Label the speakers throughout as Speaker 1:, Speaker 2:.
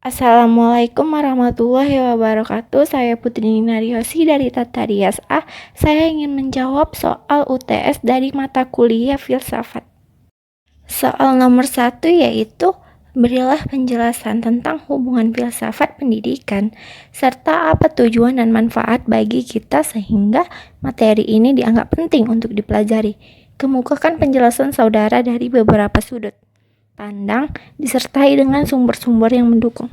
Speaker 1: Assalamualaikum warahmatullahi wabarakatuh. Saya Putri Ninariosi dari Tata Rias A. Saya ingin menjawab soal UTS dari mata kuliah filsafat. Soal nomor 1 yaitu berilah penjelasan tentang hubungan filsafat pendidikan serta apa tujuan dan manfaat bagi kita sehingga materi ini dianggap penting untuk dipelajari. Kemukakan penjelasan saudara dari beberapa sudut pandang disertai dengan sumber-sumber yang mendukung.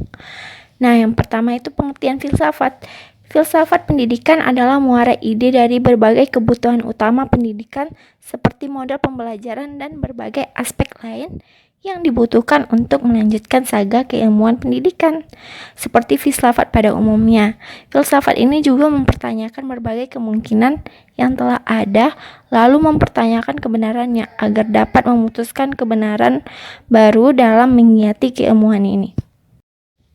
Speaker 1: Nah, yang pertama itu pengertian filsafat. Filsafat pendidikan adalah muara ide dari berbagai kebutuhan utama pendidikan seperti model pembelajaran dan berbagai aspek lain yang dibutuhkan untuk melanjutkan saga keilmuan pendidikan. Seperti filsafat pada umumnya, filsafat ini juga mempertanyakan berbagai kemungkinan yang telah ada, lalu mempertanyakan kebenarannya agar dapat memutuskan kebenaran baru dalam mengiati keilmuan ini.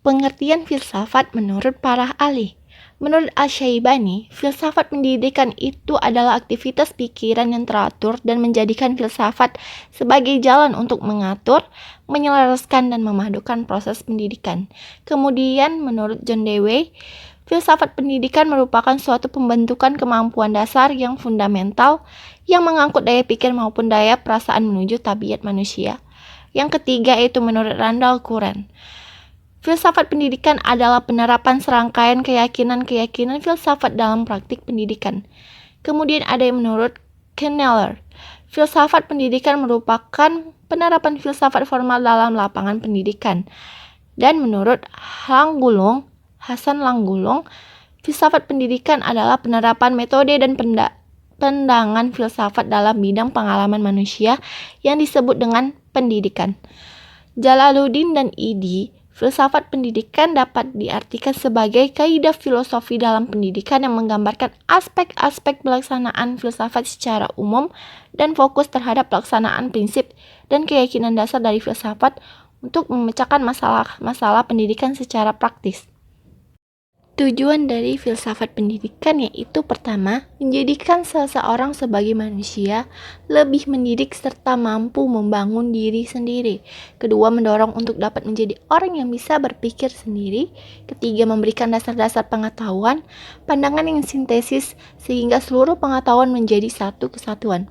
Speaker 1: Pengertian filsafat menurut para ahli. Menurut Asy-Syaibani, filsafat pendidikan itu adalah aktivitas pikiran yang teratur dan menjadikan filsafat sebagai jalan untuk mengatur, menyelaraskan, dan memadukan proses pendidikan. Kemudian, menurut John Dewey, filsafat pendidikan merupakan suatu pembentukan kemampuan dasar yang fundamental yang mengangkut daya pikir maupun daya perasaan menuju tabiat manusia. Yang ketiga yaitu menurut Randall Curran, filsafat pendidikan adalah penerapan serangkaian keyakinan-keyakinan filsafat dalam praktik pendidikan. Kemudian ada yang menurut Kneller, filsafat pendidikan merupakan penerapan filsafat formal dalam lapangan pendidikan. Dan menurut Hasan Langgulung, filsafat pendidikan adalah penerapan metode dan pandangan filsafat dalam bidang pengalaman manusia yang disebut dengan pendidikan. Jalaluddin dan Idi, filsafat pendidikan dapat diartikan sebagai kaidah filosofi dalam pendidikan yang menggambarkan aspek-aspek pelaksanaan filsafat secara umum dan fokus terhadap pelaksanaan prinsip dan keyakinan dasar dari filsafat untuk memecahkan masalah pendidikan secara praktis. Tujuan dari filsafat pendidikan yaitu pertama, menjadikan seseorang sebagai manusia lebih mendidik serta mampu membangun diri sendiri. Kedua, mendorong untuk dapat menjadi orang yang bisa berpikir sendiri. Ketiga, memberikan dasar-dasar pengetahuan, pandangan yang sintesis sehingga seluruh pengetahuan menjadi satu kesatuan.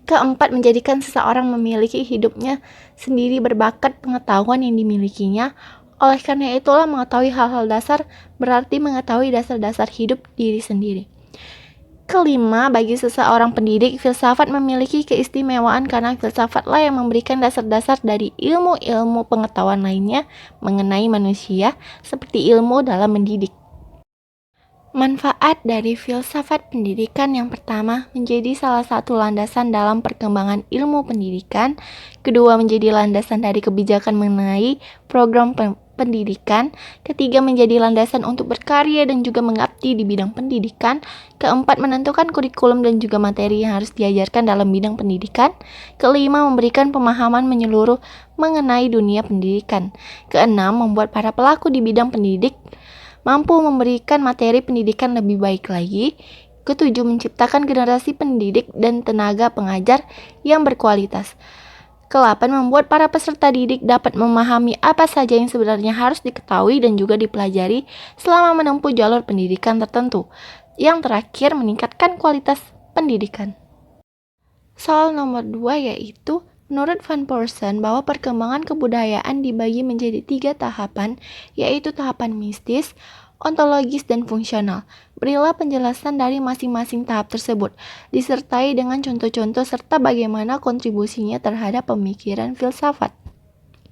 Speaker 1: Keempat, menjadikan seseorang memiliki hidupnya sendiri berbakat pengetahuan yang dimilikinya. Oleh karena itulah mengetahui hal-hal dasar berarti mengetahui dasar-dasar hidup diri sendiri. Kelima, bagi seseorang pendidik, filsafat memiliki keistimewaan karena filsafatlah yang memberikan dasar-dasar dari ilmu-ilmu pengetahuan lainnya mengenai manusia, seperti ilmu dalam mendidik. Manfaat dari filsafat pendidikan yang pertama, menjadi salah satu landasan dalam perkembangan ilmu pendidikan. Kedua, menjadi landasan dari kebijakan mengenai program pendidikan. Ketiga, menjadi landasan untuk berkarya dan juga mengabdi di bidang pendidikan. Keempat, menentukan kurikulum dan juga materi yang harus diajarkan dalam bidang pendidikan. Kelima, memberikan pemahaman menyeluruh mengenai dunia pendidikan. Keenam, membuat para pelaku di bidang pendidik mampu memberikan materi pendidikan lebih baik lagi. Ketujuh, menciptakan generasi pendidik dan tenaga pengajar yang berkualitas. Kelapan, membuat para peserta didik dapat memahami apa saja yang sebenarnya harus diketahui dan juga dipelajari selama menempuh jalur pendidikan tertentu. Yang terakhir, meningkatkan kualitas pendidikan. Soal nomor 2 yaitu, menurut Van Porsen bahwa perkembangan kebudayaan dibagi menjadi 3 tahapan, yaitu tahapan mistis, ontologis, dan fungsional. Berilah penjelasan dari masing-masing tahap tersebut, disertai dengan contoh-contoh serta bagaimana kontribusinya terhadap pemikiran filsafat.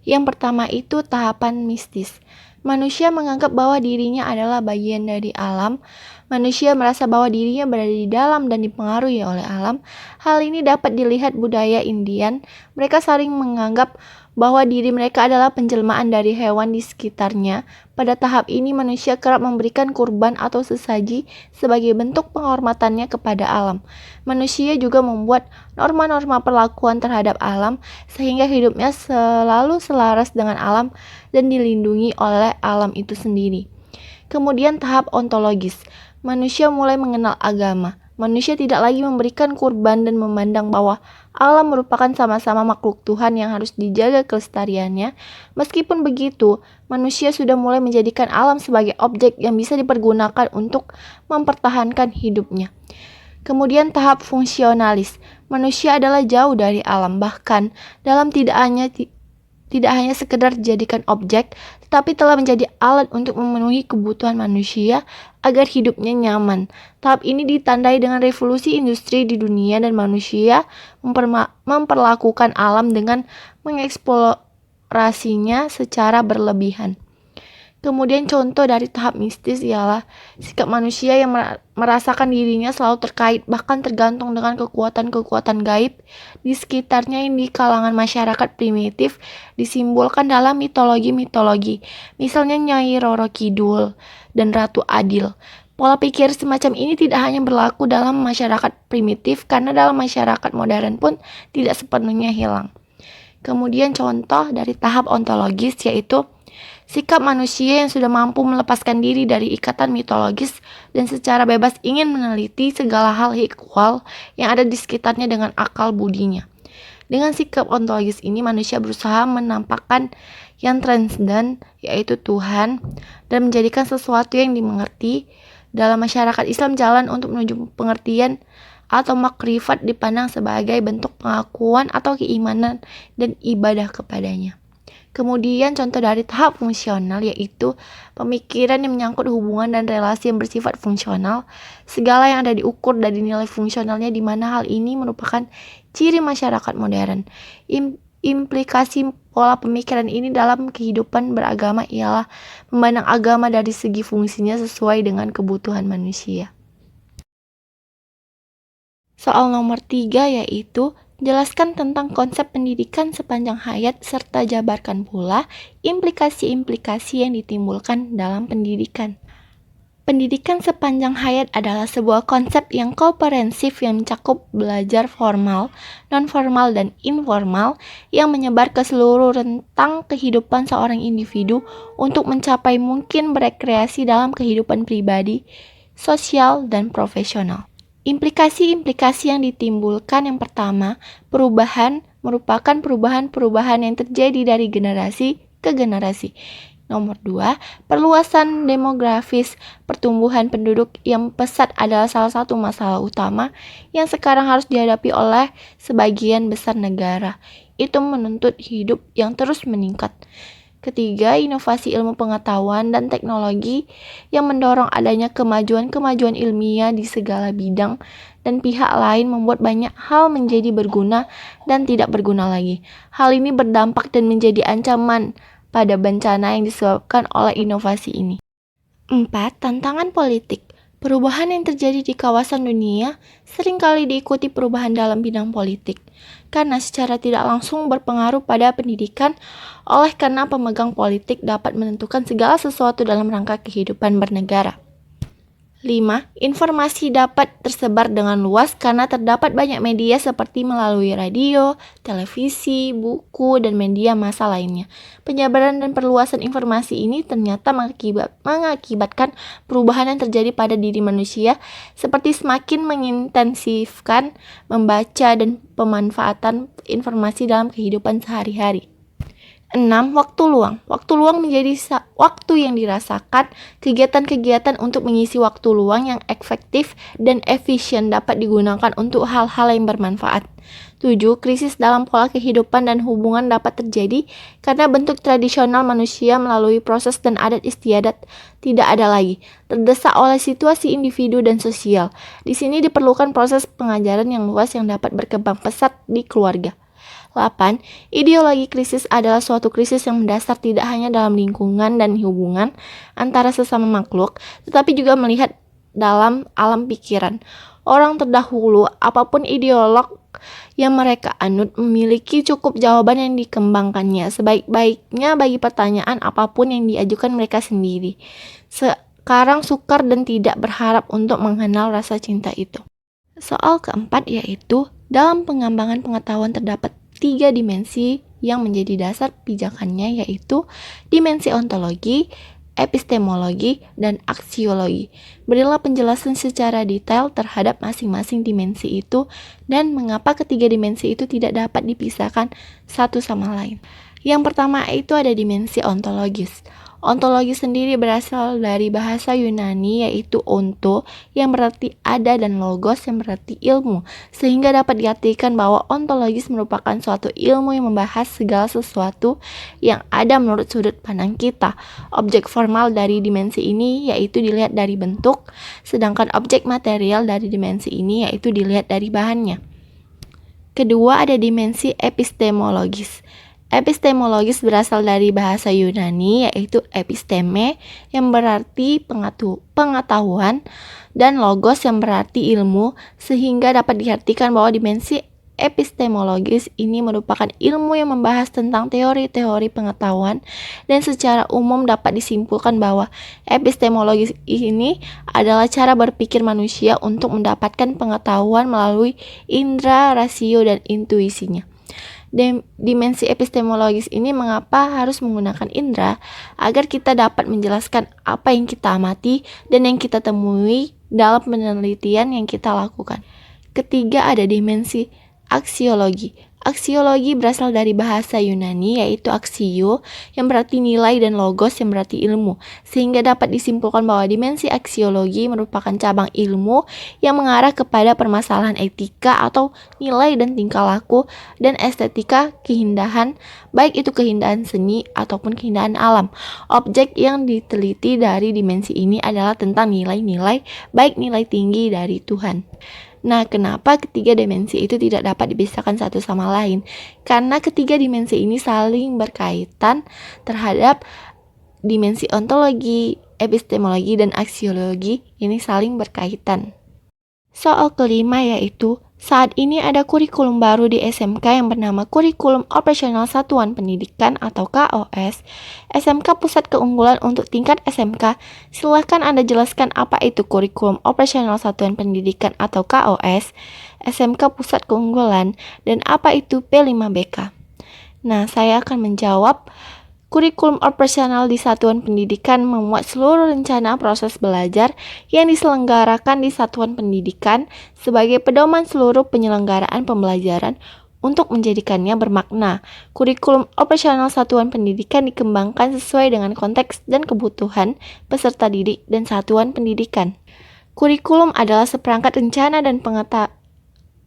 Speaker 1: Yang pertama itu tahapan mistis. Manusia menganggap bahwa dirinya adalah bagian dari alam. Manusia merasa bahwa dirinya berada di dalam dan dipengaruhi oleh alam. Hal ini dapat dilihat budaya Indian. Mereka saling menganggap bahwa diri mereka adalah penjelmaan dari hewan di sekitarnya. Pada tahap ini manusia kerap memberikan kurban atau sesaji sebagai bentuk penghormatannya kepada alam. Manusia juga membuat norma-norma perlakuan terhadap alam sehingga hidupnya selalu selaras dengan alam dan dilindungi oleh alam itu sendiri. Kemudian tahap ontologis. Manusia mulai mengenal agama. Manusia tidak lagi memberikan kurban dan memandang bahwa alam merupakan sama-sama makhluk Tuhan yang harus dijaga kelestariannya. Meskipun begitu, manusia sudah mulai menjadikan alam sebagai objek yang bisa dipergunakan untuk mempertahankan hidupnya. Kemudian tahap fungsionalis. Manusia adalah jauh dari alam, bahkan dalam tidak hanya sekedar dijadikan objek, tetapi telah menjadi alat untuk memenuhi kebutuhan manusia agar hidupnya nyaman. Tahap ini ditandai dengan revolusi industri di dunia dan manusia memperlakukan alam dengan mengeksplorasinya secara berlebihan. Kemudian contoh dari tahap mistis ialah sikap manusia yang merasakan dirinya selalu terkait, bahkan tergantung dengan kekuatan-kekuatan gaib di sekitarnya yang di kalangan masyarakat primitif disimbolkan dalam mitologi-mitologi. Misalnya Nyai Roro Kidul dan Ratu Adil. Pola pikir semacam ini tidak hanya berlaku dalam masyarakat primitif, karena dalam masyarakat modern pun tidak sepenuhnya hilang. Kemudian contoh dari tahap ontologis yaitu sikap manusia yang sudah mampu melepaskan diri dari ikatan mitologis dan secara bebas ingin meneliti segala hal ihwal yang ada di sekitarnya dengan akal budinya. Dengan sikap ontologis ini, manusia berusaha menampakkan yang transenden, yaitu Tuhan, dan menjadikan sesuatu yang dimengerti. Dalam masyarakat Islam, jalan untuk menuju pengertian atau makrifat dipandang sebagai bentuk pengakuan atau keimanan dan ibadah kepadanya. Kemudian contoh dari tahap fungsional yaitu pemikiran yang menyangkut hubungan dan relasi yang bersifat fungsional. Segala yang ada diukur dari nilai fungsionalnya, di mana hal ini merupakan ciri masyarakat modern. Implikasi pola pemikiran ini dalam kehidupan beragama ialah memandang agama dari segi fungsinya sesuai dengan kebutuhan manusia. Soal nomor 3 yaitu jelaskan tentang konsep pendidikan sepanjang hayat serta jabarkan pula implikasi-implikasi yang ditimbulkan dalam pendidikan. Pendidikan sepanjang hayat adalah sebuah konsep yang komprehensif yang mencakup belajar formal, non-formal, dan informal yang menyebar ke seluruh rentang kehidupan seorang individu untuk mencapai mungkin berekreasi dalam kehidupan pribadi, sosial, dan profesional. Implikasi-implikasi yang ditimbulkan yang pertama, perubahan merupakan perubahan-perubahan yang terjadi dari generasi ke generasi. Nomor 2, perluasan demografis. Pertumbuhan penduduk yang pesat adalah salah satu masalah utama yang sekarang harus dihadapi oleh sebagian besar negara. Itu menuntut hidup yang terus meningkat. Ketiga, inovasi ilmu pengetahuan dan teknologi yang mendorong adanya kemajuan-kemajuan ilmiah di segala bidang, dan pihak lain membuat banyak hal menjadi berguna dan tidak berguna lagi. Hal ini berdampak dan menjadi ancaman pada bencana yang disebabkan oleh inovasi ini. 4. Tantangan politik. Perubahan yang terjadi di kawasan dunia seringkali diikuti perubahan dalam bidang politik, karena secara tidak langsung berpengaruh pada pendidikan, oleh karena pemegang politik dapat menentukan segala sesuatu dalam rangka kehidupan bernegara. 5. Informasi dapat tersebar dengan luas karena terdapat banyak media seperti melalui radio, televisi, buku, dan media massa lainnya. Penyebaran dan perluasan informasi ini ternyata mengakibatkan perubahan yang terjadi pada diri manusia, seperti semakin mengintensifkan membaca dan pemanfaatan informasi dalam kehidupan sehari-hari. 6. Waktu luang. Waktu luang menjadi waktu yang dirasakan. Kegiatan-kegiatan untuk mengisi waktu luang yang efektif dan efisien dapat digunakan untuk hal-hal yang bermanfaat. 7. Krisis dalam pola kehidupan dan hubungan dapat terjadi karena bentuk tradisional manusia melalui proses dan adat istiadat tidak ada lagi, terdesak oleh situasi individu dan sosial. Di sini diperlukan proses pengajaran yang luas yang dapat berkembang pesat di keluarga. 8. Ideologi krisis adalah suatu krisis yang mendasar tidak hanya dalam lingkungan dan hubungan antara sesama makhluk, tetapi juga melihat dalam alam pikiran. Orang terdahulu, apapun ideolog yang mereka anut, memiliki cukup jawaban yang dikembangkannya sebaik-baiknya bagi pertanyaan apapun yang diajukan mereka sendiri. Sekarang sukar dan tidak berharap untuk mengenal rasa cinta itu. Soal keempat yaitu, dalam pengembangan pengetahuan terdapat 3 dimensi yang menjadi dasar pijakannya, yaitu dimensi ontologi, epistemologi, dan aksiologi. Berilah penjelasan secara detail terhadap masing-masing dimensi itu dan mengapa ketiga dimensi itu tidak dapat dipisahkan satu sama lain. Yang pertama itu ada dimensi ontologis. Ontologi sendiri berasal dari bahasa Yunani yaitu onto yang berarti ada dan logos yang berarti ilmu, sehingga dapat diartikan bahwa ontologis merupakan suatu ilmu yang membahas segala sesuatu yang ada menurut sudut pandang kita. Objek formal dari dimensi ini yaitu dilihat dari bentuk, sedangkan objek material dari dimensi ini yaitu dilihat dari bahannya. Kedua ada dimensi epistemologis. Epistemologis berasal dari bahasa Yunani yaitu episteme yang berarti pengetahuan dan logos yang berarti ilmu, sehingga dapat diartikan bahwa dimensi epistemologis ini merupakan ilmu yang membahas tentang teori-teori pengetahuan, dan secara umum dapat disimpulkan bahwa epistemologis ini adalah cara berpikir manusia untuk mendapatkan pengetahuan melalui indera, rasio, dan intuisinya. Dimensi epistemologis ini mengapa harus menggunakan indera? Agar kita dapat menjelaskan apa yang kita amati dan yang kita temui dalam penelitian yang kita lakukan. Ketiga ada dimensi aksiologi. Aksiologi berasal dari bahasa Yunani yaitu aksio yang berarti nilai dan logos yang berarti ilmu, sehingga dapat disimpulkan bahwa dimensi aksiologi merupakan cabang ilmu yang mengarah kepada permasalahan etika atau nilai dan tingkah laku dan estetika keindahan, baik itu keindahan seni ataupun keindahan alam. Objek yang diteliti dari dimensi ini adalah tentang nilai-nilai, baik nilai tinggi dari Tuhan. Nah, kenapa ketiga dimensi itu tidak dapat dipisahkan satu sama lain? Karena ketiga dimensi ini saling berkaitan terhadap dimensi ontologi, epistemologi, dan aksiologi ini saling berkaitan. Soal kelima yaitu, saat ini ada kurikulum baru di SMK yang bernama Kurikulum Operasional Satuan Pendidikan atau KOS. SMK Pusat Keunggulan untuk tingkat SMK. Silakan Anda jelaskan apa itu Kurikulum Operasional Satuan Pendidikan atau KOS, SMK Pusat Keunggulan, dan apa itu P5BK. Nah, saya akan menjawab. Kurikulum operasional di satuan pendidikan memuat seluruh rencana proses belajar yang diselenggarakan di satuan pendidikan sebagai pedoman seluruh penyelenggaraan pembelajaran untuk menjadikannya bermakna. Kurikulum operasional satuan pendidikan dikembangkan sesuai dengan konteks dan kebutuhan peserta didik dan satuan pendidikan. Kurikulum adalah seperangkat rencana dan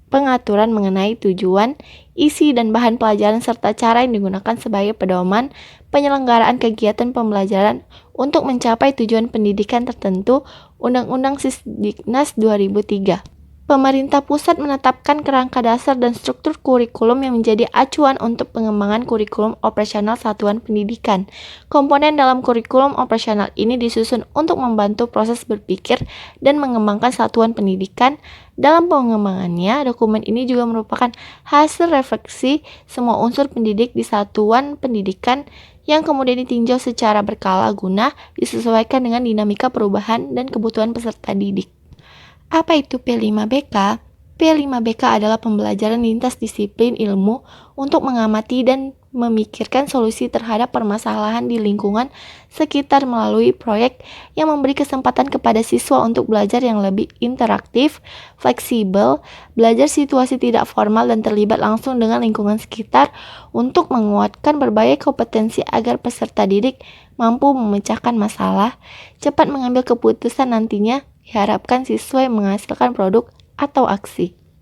Speaker 1: pengaturan mengenai tujuan, isi, dan bahan pelajaran serta cara yang digunakan sebagai pedoman penyelenggaraan kegiatan pembelajaran untuk mencapai tujuan pendidikan tertentu. Undang-Undang Sisdiknas 2003. Pemerintah pusat menetapkan kerangka dasar dan struktur kurikulum yang menjadi acuan untuk pengembangan kurikulum operasional satuan pendidikan. Komponen dalam kurikulum operasional ini disusun untuk membantu proses berpikir dan mengembangkan satuan pendidikan. Dalam pengembangannya, dokumen ini juga merupakan hasil refleksi semua unsur pendidik di satuan pendidikan yang kemudian ditinjau secara berkala guna disesuaikan dengan dinamika perubahan dan kebutuhan peserta didik. Apa itu P5BK? P5BK adalah pembelajaran lintas disiplin ilmu untuk mengamati dan memikirkan solusi terhadap permasalahan di lingkungan sekitar melalui proyek yang memberi kesempatan kepada siswa untuk belajar yang lebih interaktif, fleksibel, belajar situasi tidak formal dan terlibat langsung dengan lingkungan sekitar untuk menguatkan berbagai kompetensi agar peserta didik mampu memecahkan masalah, cepat mengambil keputusan nantinya diharapkan siswa yang menghasilkan produk atau aksi.